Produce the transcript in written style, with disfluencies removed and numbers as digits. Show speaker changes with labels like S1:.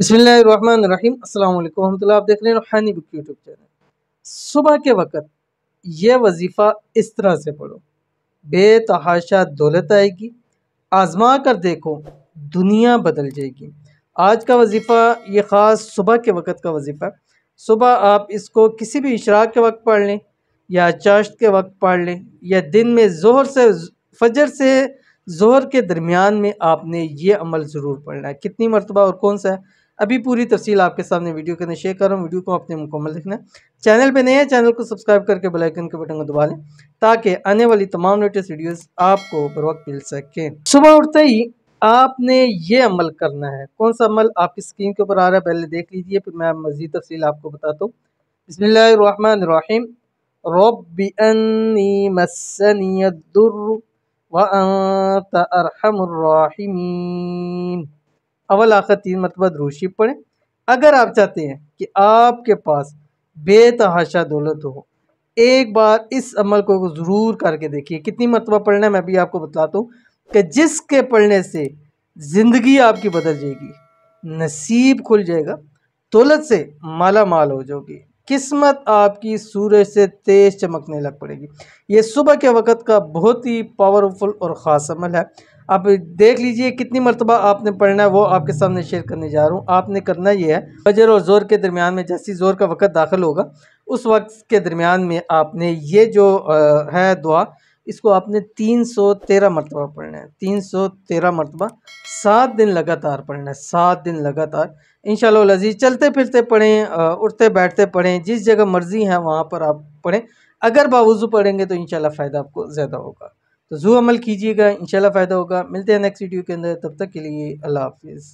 S1: बिस्मिल्लाहिर्रहमानिर्रहीम अस्सलाम वालेकुम रहमतुल्लाह। आप देख रहे हैं रूहानी बुक यूट्यूब चैनल। सुबह के वक़्त यह वजीफ़ा इस तरह से पढ़ो, बेतहाशा दौलत आएगी, आजमा कर देखो दुनिया बदल जाएगी। आज का वजीफ़ा ये ख़ास सुबह के वक़्त का वजीफ़ा है। सुबह आप इसको किसी भी इशराक के वक्त पढ़ लें या चाश्त के वक्त पढ़ लें या दिन में फजर से ज़ोहर के दरमियान में आपने ये अमल ज़रूर पढ़ना है। कितनी मरतबा और कौन सा है, अभी पूरी तफसील आपके सामने वीडियो के अंदर शेयर कर रहा हूँ। वीडियो को आपने मुकम्मल देखना है। चैनल पे नए हैं, चैनल को सब्सक्राइब करके बेल आइकन के बटन को दबा लें ताकि आने वाली तमाम लेटेस्ट वीडियोस आपको बर वक्त मिल सके। सुबह उठते ही आपने ये अमल करना है। कौन सा अमल आपकी स्क्रीन के ऊपर आ रहा है, पहले देख लीजिए, फिर मैं मज़ीद तफसील आपको बताता हूँ। बिस्मिल्लाहिर्रहमानिर्रहीम। रब्बि अन्नी मस्सनियद्दुर्र व अंत अरहमुर राहिमीन। अव्वल आखिर 3 मरतबा दुरूद शरीफ पढ़ें। अगर आप चाहते हैं कि आपके पास बेतहाशा दौलत हो, एक बार इस अमल को ज़रूर करके देखिए। कितनी मरतबा पढ़ना है मैं भी आपको बताता हूँ कि जिसके पढ़ने से ज़िंदगी आपकी बदल जाएगी, नसीब खुल जाएगा, दौलत से माला माल हो जाओगी, किस्मत आपकी सूरज से तेज चमकने लग पड़ेगी। ये सुबह के वक़्त का बहुत ही पावरफुल और ख़ास अमल है। आप देख लीजिए कितनी मरतबा आपने पढ़ना है, वो आपके सामने शेयर करने जा रहा हूँ। आपने करना ये है, फजर और ज़ोर के दरमियान में जैसे ज़ोर का वक़्त दाखिल होगा उस वक्त के दरमियान में आपने ये जो है दुआ, इसको आपने 313 मरतबा पढ़ना है। 313 मरतबा 7 दिन लगातार पढ़ना है, 7 दिन लगातार इंशाअल्लाह वल अज़ीज़। चलते फिरते पढ़ें, उठते बैठते पढ़ें, जिस जगह मर्ज़ी है वहाँ पर आप पढ़ें। अगर बावुज़ू पढ़ेंगे तो इंशाअल्लाह फ़ायदा आपको ज़्यादा होगा। तो ज़रूर अमल कीजिएगा, इंशाअल्लाह फ़ायदा होगा। मिलते हैं नेक्स्ट वीडियो के अंदर, तब तक के लिए अल्लाह हाफ़िज़।